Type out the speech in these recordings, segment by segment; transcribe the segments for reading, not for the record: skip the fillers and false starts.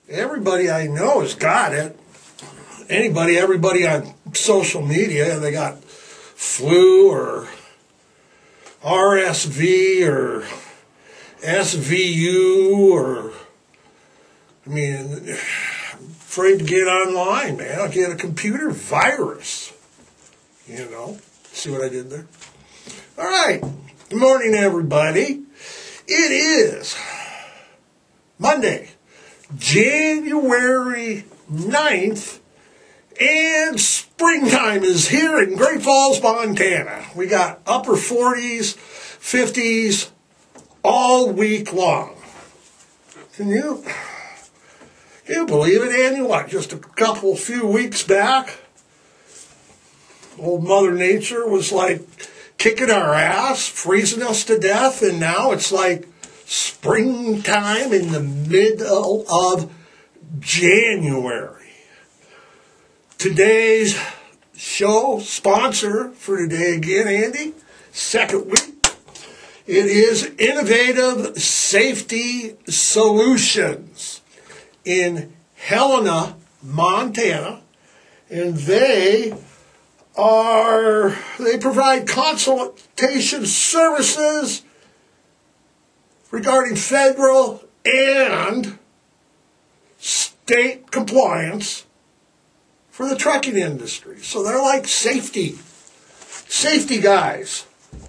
Everybody I know has got it. Everybody on social media, they got flu or RSV or SVU or, afraid to get online, man. I'll get a computer virus. See what I did there? All right. Good morning, everybody. It is Monday, January 9th, and springtime is here in Great Falls, Montana. We got upper 40s, 50s all week long. Can you believe it, Andy? What, just a few weeks back, old Mother Nature was like kicking our ass, freezing us to death, and now it's like springtime in the middle of January. Today's show sponsor for today again, Andy, second week. It is Innovative Safety Solutions in Helena, Montana, and they provide consultation services regarding federal and state compliance for the trucking industry. So they're like safety guys.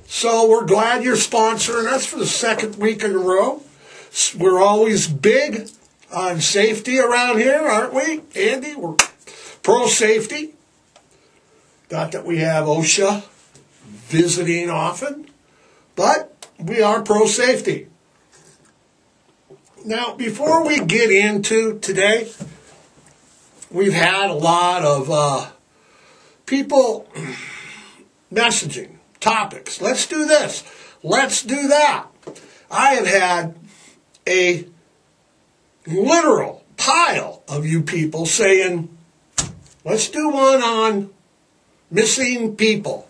So we're glad you're sponsoring us for the second week in a row. We're always big on safety around here, aren't we, Andy? We're pro-safety. Not that we have OSHA visiting often, but we are pro-safety. Now, before we get into today, we've had a lot of people messaging topics. Let's do this. Let's do that. I have had a literal pile of you people saying, let's do one on missing people.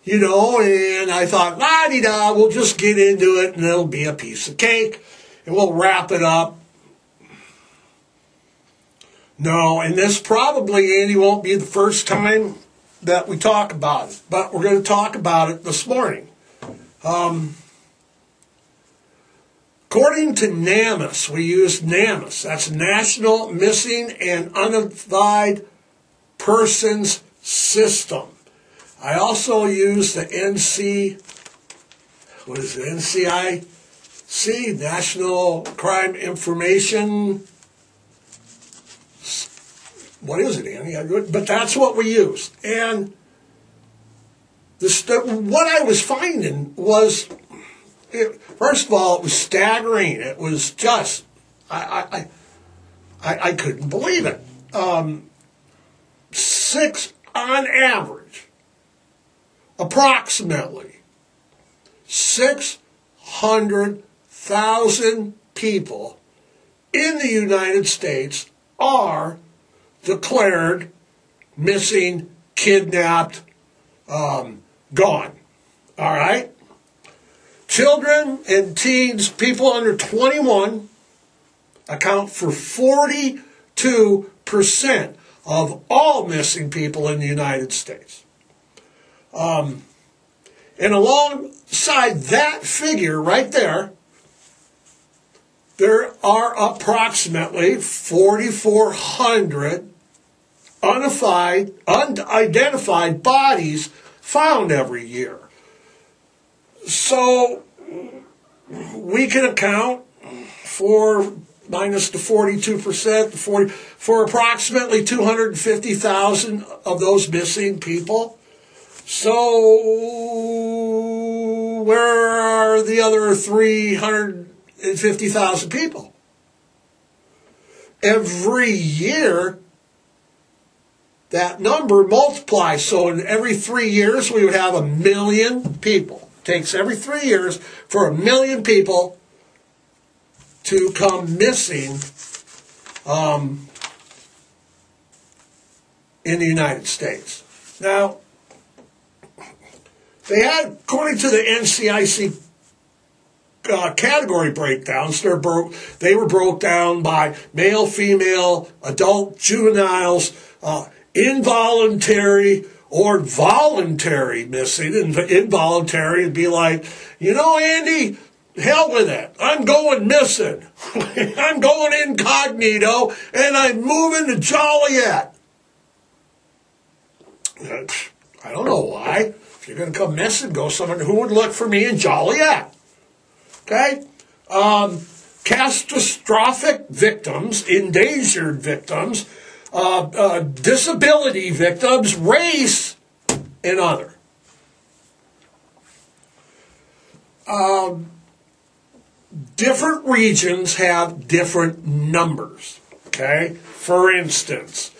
And I thought, la-di-da, we'll just get into it and it'll be a piece of cake and we'll wrap it up. No, and this probably, Andy, won't be the first time that we talk about it, but we're going to talk about it this morning. According to NamUs, we use NamUs. That's National Missing and Unidentified Persons System. I also use the NCIC, National Crime Information. What is it, Andy? But that's what we use. And what I was finding was, first of all, it was staggering. It was just, I couldn't believe it. On average, approximately 600,000 people in the United States are declared missing, kidnapped, gone. All right? Children and teens, people under 21, account for 42% of all missing people in the United States. And alongside that figure right there, there are approximately 4,400 unidentified bodies found every year. So we can account for, minus the 42%, for approximately 250,000 of those missing people. So where are the other 350,000 people? Every year, that number multiplies. So in every 3 years, we would have 1 million people. It takes every 3 years for 1 million people to come missing in the United States. Now, they had, according to the NCIC category breakdowns. They were broke down by male, female, adult, juveniles, involuntary or voluntary missing. And involuntary would be like, you know, Andy, hell with it. I'm going missing. I'm going incognito, and I'm moving to Joliet. I don't know why. If you're going to come missing, go somewhere. Who would look for me in Joliet? Okay? Catastrophic victims, endangered victims, disability victims, race, and other. Different regions have different numbers. Okay? For instance,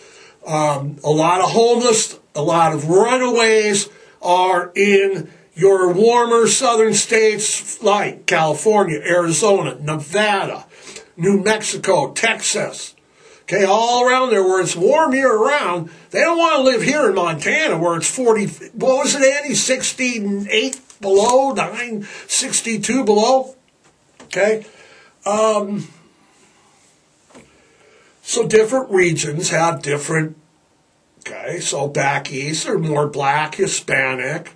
a lot of homeless, a lot of runaways are in your warmer southern states like California, Arizona, Nevada, New Mexico, Texas. Okay, all around there where it's warm year-round. They don't want to live here in Montana where it's 40, what was it, Andy? 68 below, 9, 62 below. Okay? So different regions have different, okay, so back east are more black, Hispanic,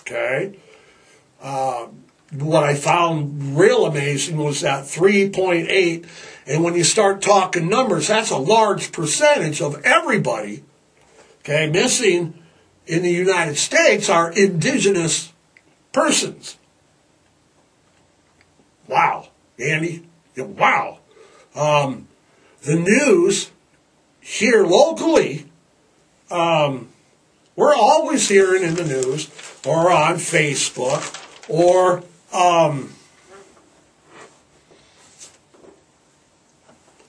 okay. What I found real amazing was that 3.8, and when you start talking numbers, that's a large percentage of everybody, okay, missing in the United States are indigenous persons. Wow, Andy, wow. The news here locally, we're always hearing in the news or on Facebook or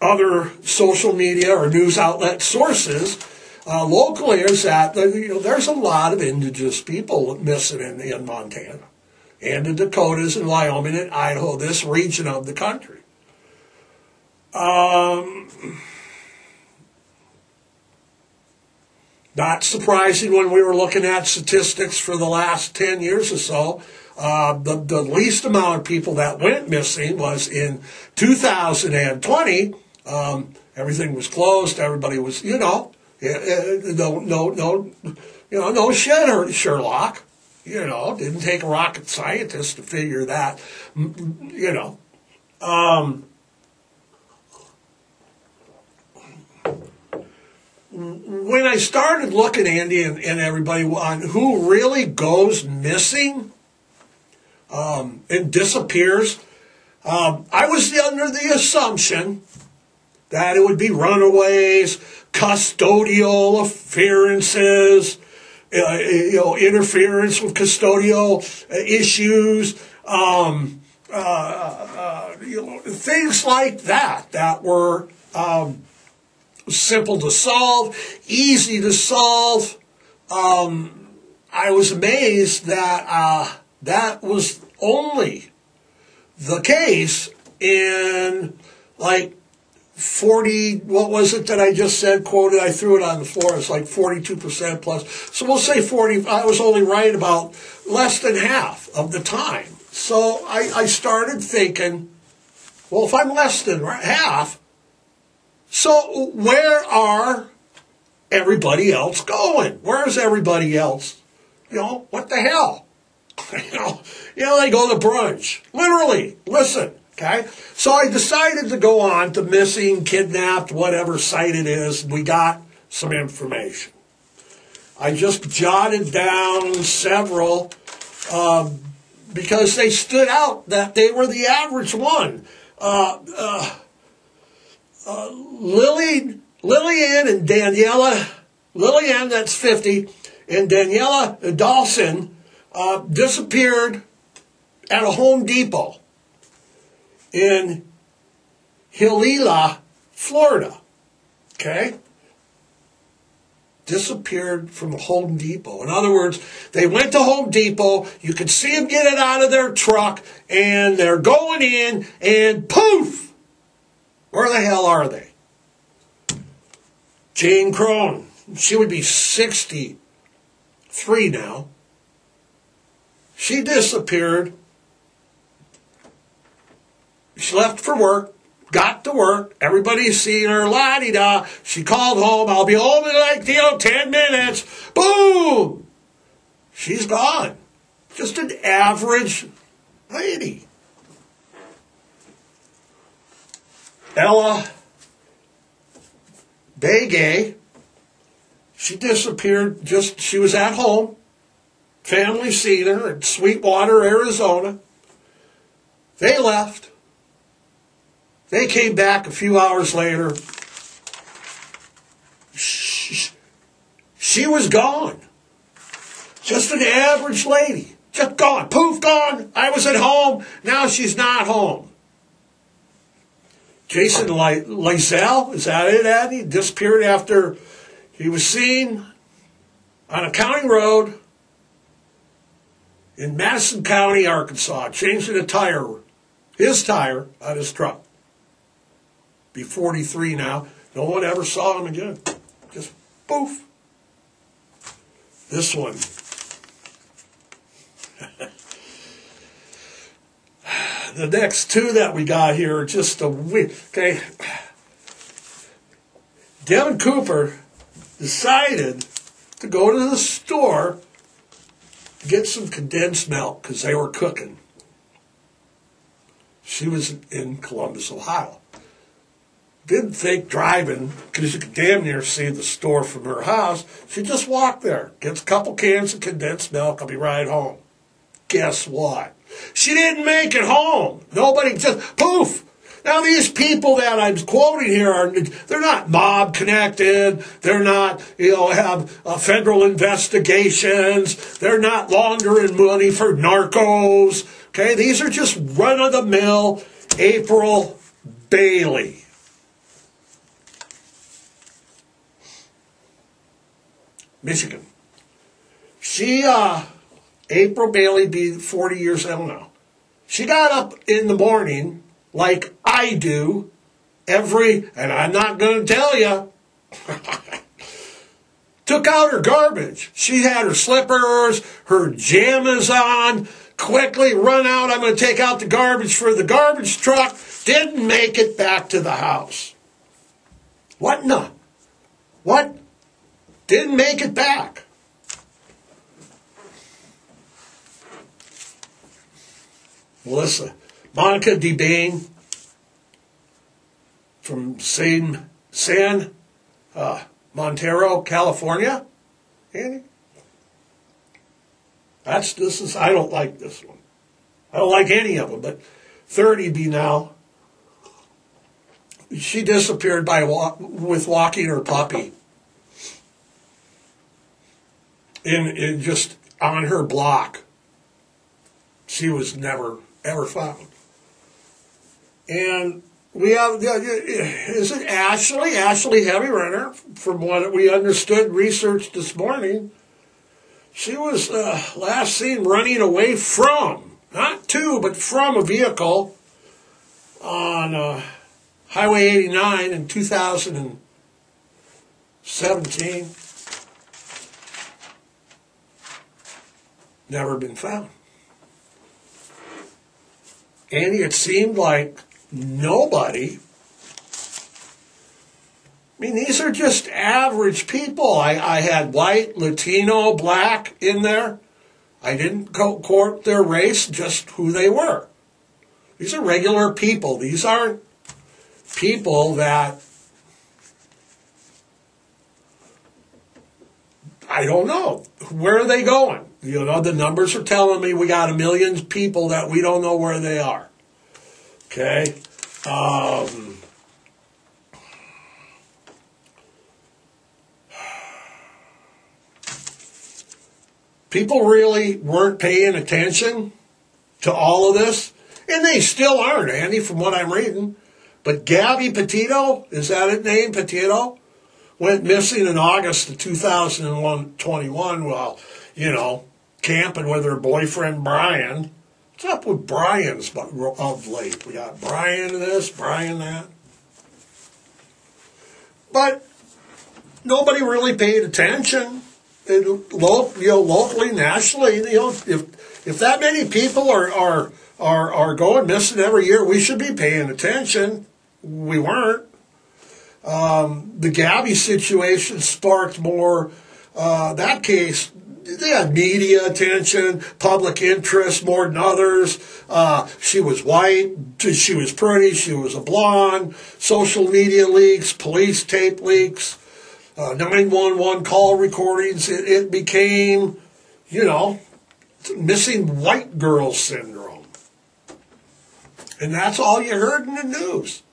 other social media or news outlet sources locally is that there's a lot of indigenous people missing in Montana and the Dakotas and Wyoming and Idaho, this region of the country. Not surprising when we were looking at statistics for the last 10 years or so. The least amount of people that went missing was in 2020. Everything was closed. Everybody was, no shit, Sherlock. Didn't take a rocket scientist to figure that, When I started looking, Andy, and everybody, on who really goes missing and disappears, I was under the assumption that it would be runaways, custodial interferences, interference with custodial issues, things like that were simple to solve, easy to solve. I was amazed that that was only the case in like 40, what was it that I just said, quoted, I threw it on the floor, it's like 42% plus. So we'll say 40, I was only right about less than half of the time. So I started thinking, well, if I'm less than half, so where are everybody else going? Where's everybody else? What the hell? They go to brunch. Literally, listen, okay? So I decided to go on to missing, kidnapped, whatever site it is. We got some information. I just jotted down several because they stood out that they were the average one. Lillian and Daniela, Lillian, that's 50, and Daniela Dawson disappeared at a Home Depot in Hialeah, Florida. Okay? Disappeared from Home Depot. In other words, they went to Home Depot, you could see them get it out of their truck, and they're going in, and poof! Where the hell are they? Jane Crone, she would be 63 now. She disappeared She left for work, got to work. Everybody's seeing her, la-di-da. She called home. I'll be home in like, 10 minutes. Boom! She's gone. Just an average lady. Ella Begay, she disappeared. She was at home. Family seen her in Sweetwater, Arizona. They left. They came back a few hours later. She was gone. Just an average lady. Just gone. Poof, gone. I was at home. Now she's not home. Jason Lizelle, is that it, Andy? Disappeared after he was seen on a county road in Madison County, Arkansas, changing a tire, his tire, on his truck. Be 43 now. No one ever saw him again. Just poof. This one. The next two that we got here are just a weird. Okay. Devin Cooper decided to go to the store to get some condensed milk because they were cooking. She was in Columbus, Ohio. Didn't think driving, because you could damn near see the store from her house. She just walked there, gets a couple cans of condensed milk, I'll be right home. Guess what? She didn't make it home. Nobody just, poof. Now these people that I'm quoting here, they're not mob connected. They're not, have federal investigations. They're not laundering money for narcos. Okay, these are just run-of-the-mill April Bailey. Michigan. She, April Bailey, be 40 years old now. She got up in the morning, like I do, and I'm not going to tell you, took out her garbage. She had her slippers, her jammies on, quickly run out. I'm going to take out the garbage for the garbage truck. Didn't make it back to the house. What in the? What? Didn't make it back. Melissa, Monica DeBain from San Montero, California. Andy? I don't like this one. I don't like any of them, but 30 be now. She disappeared with walking her puppy. In just on her block. She was never, ever found. And we have, is it Ashley? Ashley Heavy Runner, from what we understood, research this morning. She was last seen running away from, not to, but from a vehicle on Highway 89 in 2017. Never been found. And it seemed like nobody. I mean, these are just average people. I had white, Latino, black in there. I didn't court their race, just who they were. These are regular people. These aren't people that, I don't know. Where are they going? The numbers are telling me we got 1 million people that we don't know where they are. Okay? People really weren't paying attention to all of this. And they still aren't, Andy, from what I'm reading. But Gabby Petito, is that his name, Petito? Went missing in August of 2021 while, camping with her boyfriend, Bryan. What's up with Bryan's of late? We got Bryan this, Bryan that. But nobody really paid attention. Locally, nationally, if that many people are are going missing every year. We should be paying attention. We weren't. The Gabby situation sparked more, that case, they had media attention, public interest more than others. She was white, she was pretty, she was a blonde, social media leaks, police tape leaks, 911 call recordings. It became, missing white girl syndrome. And that's all you heard in the news.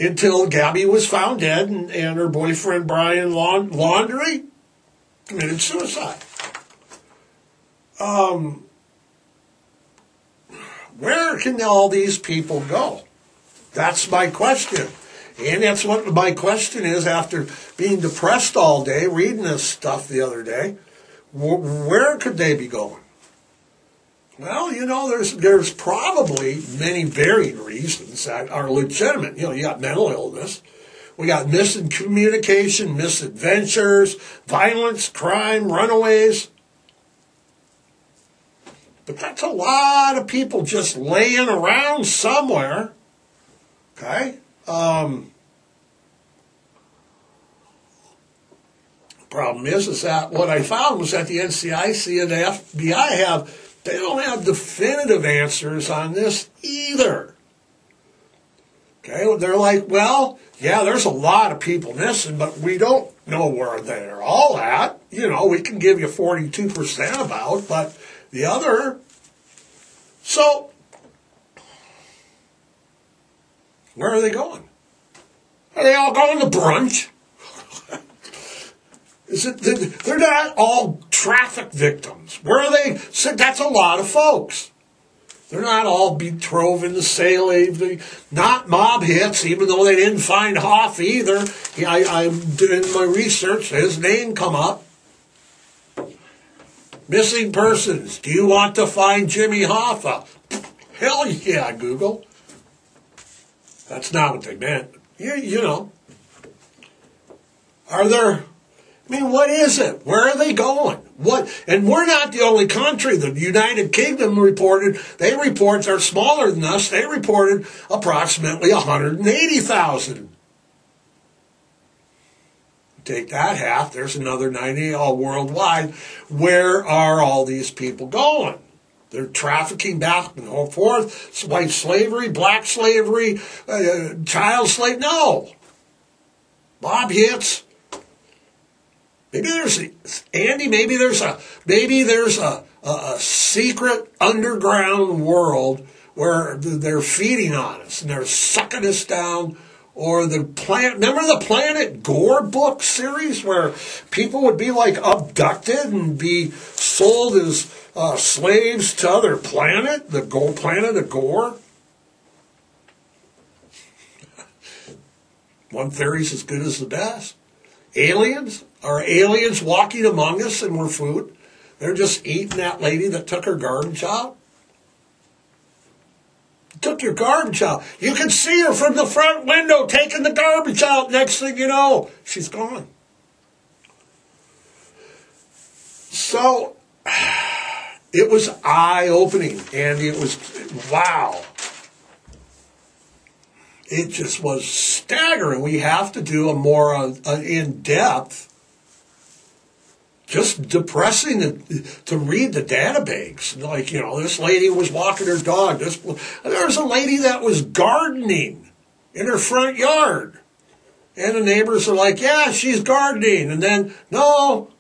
Until Gabby was found dead and her boyfriend Bryan Laundrie committed suicide. Where can all these people go? That's my question. And that's what my question is after being depressed all day, reading this stuff the other day. Where could they be going? Well, there's probably many varied reasons that are legitimate. You got mental illness. We got missing communication, misadventures, violence, crime, runaways. But that's a lot of people just laying around somewhere. Okay? Problem is that what I found was that the NCIC and the FBI they don't have definitive answers on this either. Okay, they're like, well, yeah, there's a lot of people missing, but we don't know where they're all at. We can give you 42% about, but the other. So, where are they going? Are they all going to brunch? They're not all traffic victims. Where are they? That's a lot of folks. They're not all betrothed in the sale, not mob hits, even though they didn't find Hoff either. I'm doing my research, his name come up. Missing persons. Do you want to find Jimmy Hoffa? Hell yeah, Google. That's not what they meant. Are there... what is it? Where are they going? What? And we're not the only country. The United Kingdom they reports are smaller than us. They reported approximately 180,000. Take that half, there's another 90 all worldwide. Where are all these people going? They're trafficking back and forth. White slavery, black slavery, child slave. No. Mob hits. Maybe there's a secret underground world where they're feeding on us and they're sucking us down. Or remember the Planet Gore book series where people would be like abducted and be sold as slaves to other planet, the planet of Gore? One theory's as good as the best. Aliens? Are aliens walking among us and we're food? They're just eating that lady that took her garbage out? Took your garbage out. You can see her from the front window taking the garbage out. Next thing you know, she's gone. So, it was eye-opening, and it was, wow. It just was staggering. We have to do a more in-depth, just depressing to read the databanks. Like, this lady was walking her dog. There was a lady that was gardening in her front yard. And the neighbors are like, yeah, she's gardening. And then, no,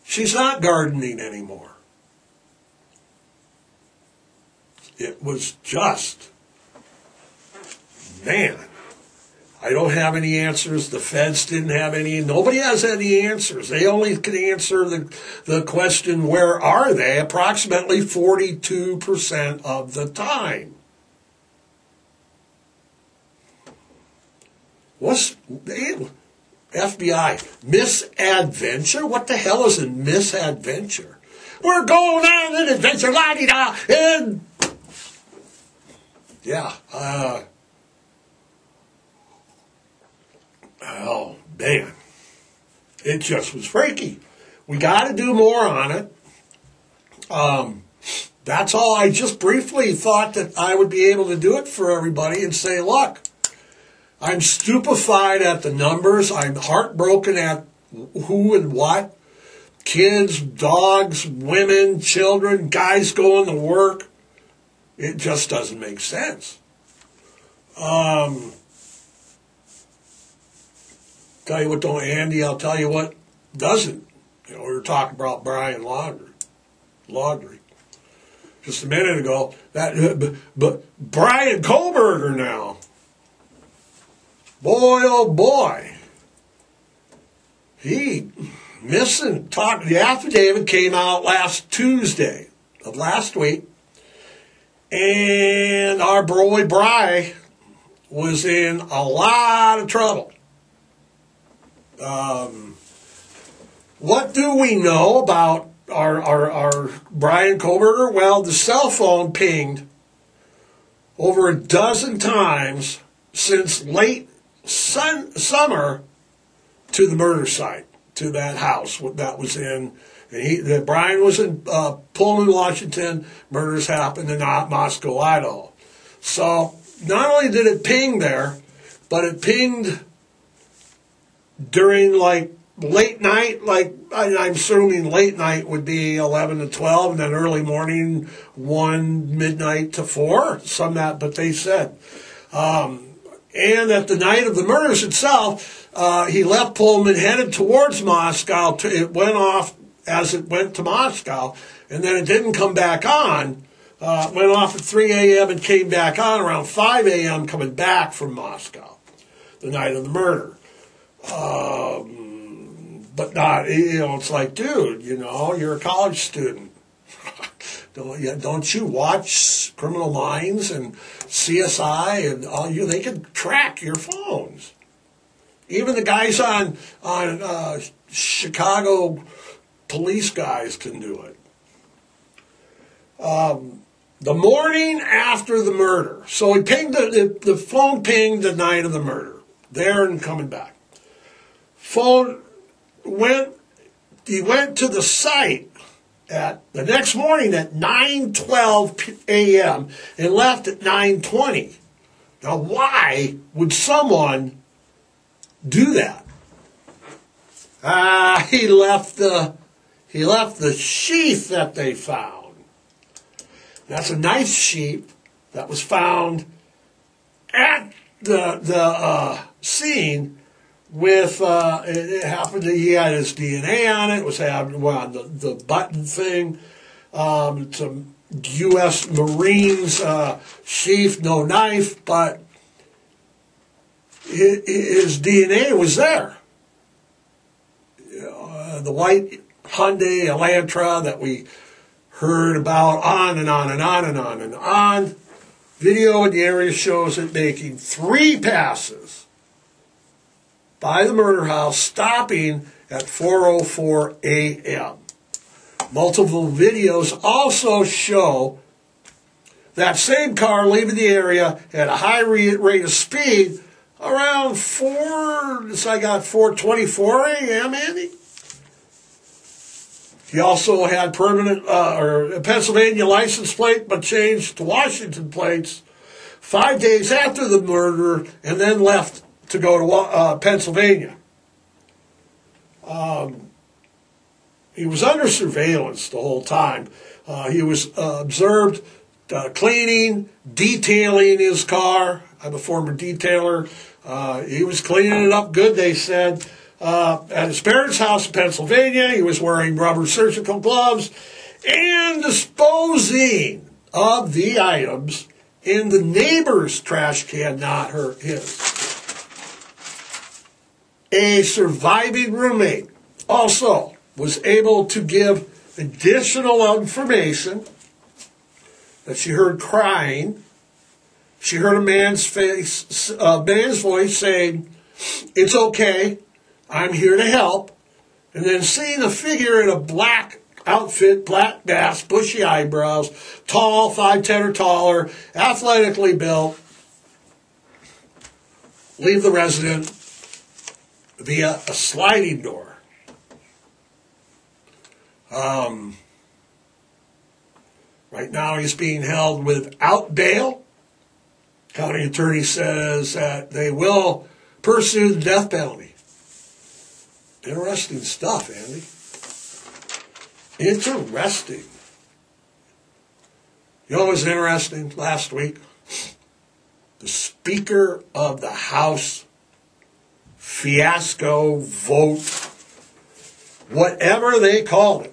she's not gardening anymore. It was just, man. I don't have any answers. The feds didn't have any. Nobody has any answers. They only can answer the question, where are they? Approximately 42% of the time. What's FBI? Misadventure? What the hell is a misadventure? We're going on an adventure, la-di-da, and yeah, oh, man. It just was freaky. We got to do more on it. That's all. I just briefly thought that I would be able to do it for everybody and say, look, I'm stupefied at the numbers. I'm heartbroken at who and what. Kids, dogs, women, children, guys going to work. It just doesn't make sense. Tell you what, don't Andy, I'll tell you what doesn't. We were talking about Bryan Laundry. Just a minute ago, but Bryan Kohberger now, boy oh boy, he missing talk. The affidavit came out last Tuesday of last week, and our boy Bry was in a lot of trouble. What do we know about our Bryan Kohberger? Well, the cell phone pinged over a dozen times since late summer to the murder site, to that house that was in. And Bryan was in Pullman, Washington. Murders happened in Moscow, Idaho. So not only did it ping there, but it pinged during like late night, like I'm assuming late night would be 11 to 12, and then early morning 1 midnight to 4. But they said, and at the night of the murders itself, he left Pullman, headed towards Moscow. It went off as it went to Moscow, and then it didn't come back on. Went off at 3 a.m. and came back on around 5 a.m. coming back from Moscow, the night of the murder. But not, it's like, dude, you're a college student. Don't you watch Criminal Minds and CSI and all you? They can track your phones. Even the guys on Chicago police guys can do it. The morning after the murder, so he pinged the phone pinged the night of the murder, there and coming back. He went to the site at the next morning at 9:12 a.m. and left at 9:20. Now, why would someone do that? He left the sheath that they found. That's a nice sheath that was found at the scene. With it happened that he had his DNA on it. It was on the button thing. It's a U.S. Marines sheath, no knife, but his DNA was there. The white Hyundai Elantra that we heard about, on and on and on and on and on. Video in the area shows it making 3 passes by the murder house, stopping at 4:04 a.m. Multiple videos also show that same car leaving the area at a high rate of speed around 4:24 a.m., Andy. He also had permanent or Pennsylvania license plate, but changed to Washington plates 5 days after the murder, and then left to go to Pennsylvania. He was under surveillance the whole time. He was observed cleaning, detailing his car. I'm a former detailer. He was cleaning it up good, they said. At his parents' house in Pennsylvania, he was wearing rubber surgical gloves and disposing of the items in the neighbor's trash can, not his. A surviving roommate also was able to give additional information that she heard crying. She heard a man's voice saying, "It's okay, I'm here to help." And then seeing a figure in a black outfit, black mask, bushy eyebrows, tall, 5'10" or taller, athletically built, leave the residence via a sliding door. Right now he's being held without bail. County attorney says that they will pursue the death penalty. Interesting stuff, Andy. Interesting. You know what was interesting last week? The Speaker of the House fiasco vote, whatever they called it.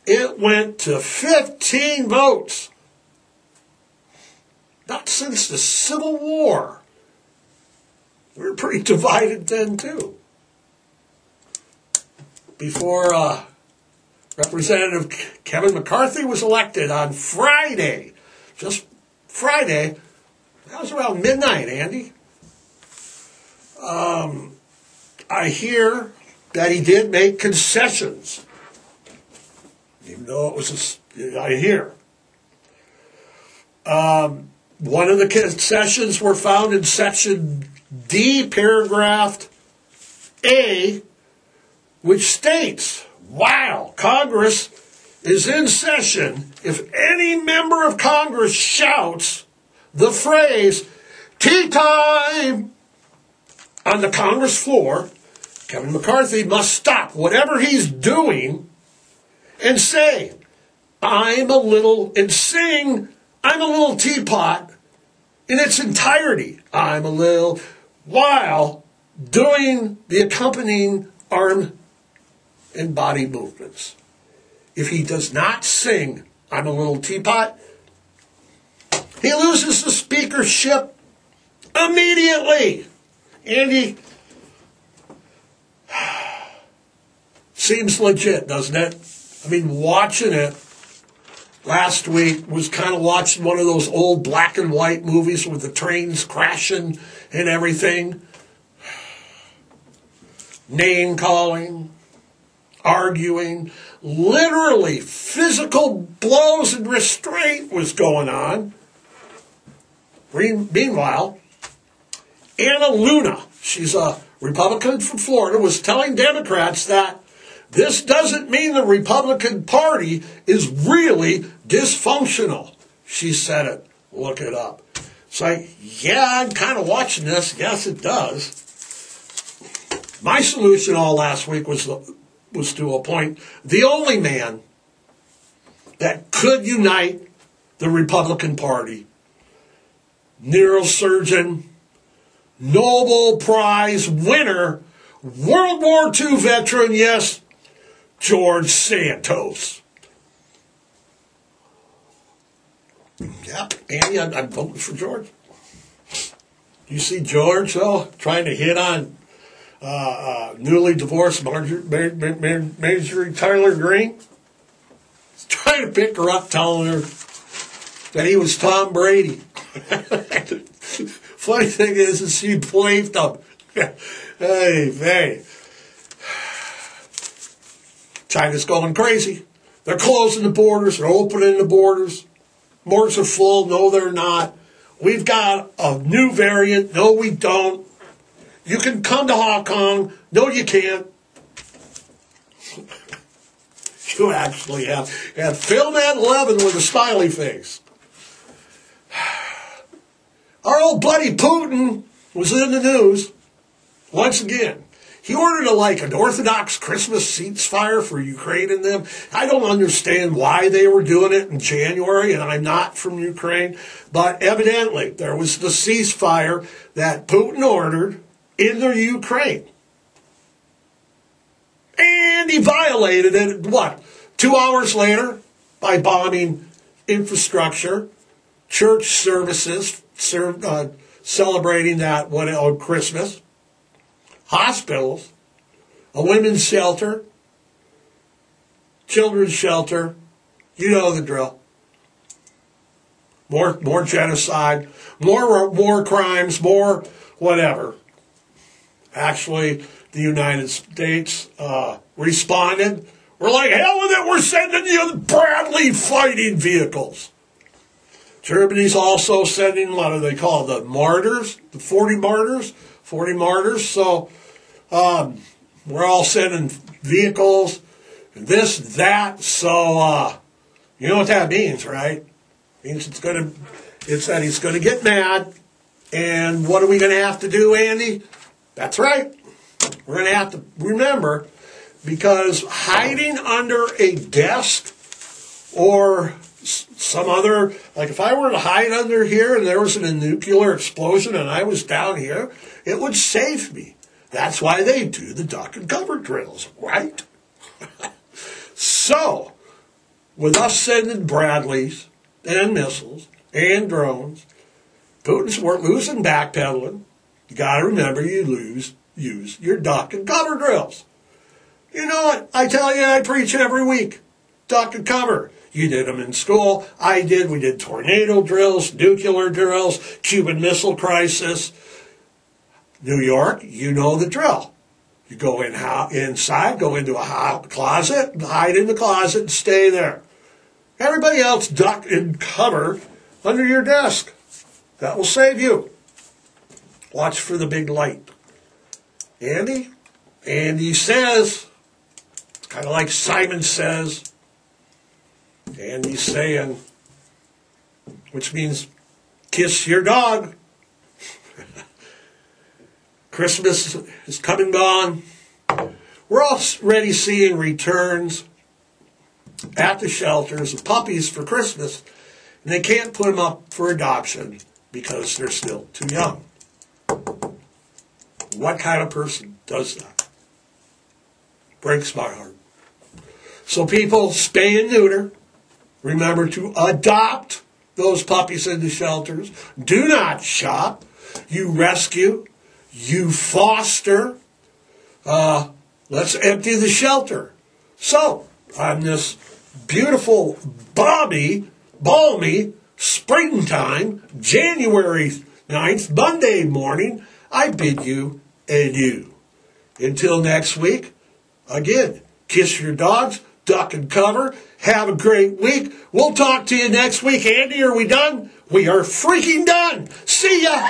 It went to 15 votes. Not since the Civil War. We were pretty divided then, too. Before Representative Kevin McCarthy was elected on Friday. Just Friday. That was around midnight, Andy. I hear that he did make concessions. Even though it was I hear. One of the concessions were found in Section D, Paragraph A, which states, while Congress is in session, if any member of Congress shouts the phrase, tea time, on the Congress floor, Kevin McCarthy must stop whatever he's doing and say, and sing, I'm a little teapot in its entirety. I'm a little, while doing the accompanying arm and body movements. If he does not sing, I'm a little teapot, he loses the speakership immediately. Andy, seems legit, doesn't it? I mean, watching it last week was kind of watching one of those old black and white movies with the trains crashing and everything. Name calling, arguing, literally physical blows and restraint was going on. Meanwhile, Anna Luna, she's a Republican from Florida, was telling Democrats that this doesn't mean the Republican Party is really dysfunctional. She said it. Look it up. It's like, yeah, I'm kind of watching this. Yes, it does. My solution all last week was to appoint the only man that could unite the Republican Party. Neurosurgeon, Nobel Prize winner, World War II veteran, yes, George Santos. Yep, Andy, I'm voting for George. You see George, though, trying to hit on newly divorced Marjorie Taylor Greene? He's trying to pick her up, telling her that he was Tom Brady. Funny thing is she believed him. Hey. China's going crazy. They're closing the borders. They're opening the borders. Borders are full. No, they're not. We've got a new variant. No, we don't. You can come to Hong Kong. No, you can't. You actually have film at 11 with a smiley face. Our old buddy Putin was in the news once again. He ordered an Orthodox Christmas ceasefire for Ukraine and them. I don't understand why they were doing it in January, and I'm not from Ukraine. But evidently, there was the ceasefire that Putin ordered in the Ukraine. And he violated it, 2 hours later, by bombing infrastructure, church services, celebrating that on Christmas, hospitals, a women's shelter, children's shelter. You know the drill. More genocide, more war crimes, more whatever. Actually, the United States responded. We're like, hell with it, we're sending you the Bradley fighting vehicles. Germany's also sending, what do they call the martyrs? The 40 martyrs? 40 martyrs. So we're all sending vehicles, this, that. So You know what that means, right? It means it's that he's going to get mad. And what are we going to have to do, Andy? That's right. We're going to have to remember, because hiding under a desk or some other, like if I were to hide under here and there was a nuclear explosion and I was down here, it would save me. That's why they do the duck and cover drills, right? So, with us sending Bradleys and missiles and drones, Putin's losing backpedaling. You got to remember, use your duck and cover drills. You know what? I tell you, I preach every week. Duck and cover. You did them in school. I did. We did tornado drills, nuclear drills, Cuban Missile Crisis. New York, you know the drill. You go inside, go into a closet, hide in the closet, and stay there. Everybody else duck and cover under your desk. That will save you. Watch for the big light. Andy? Andy says, it's kind of like Simon Says. Andy's saying, which means kiss your dog. Christmas is come and gone. We're already seeing returns at the shelters of puppies for Christmas, and they can't put them up for adoption because they're still too young. What kind of person does that? Breaks my heart. So people, spay and neuter. Remember to adopt those puppies into shelters. Do not shop. You rescue. You foster. Let's empty the shelter. So, on this beautiful, balmy springtime, January 9th, Monday morning, I bid you adieu. Until next week, again, kiss your dogs, duck and cover. Have a great week. We'll talk to you next week. Andy, are we done? We are freaking done. See ya.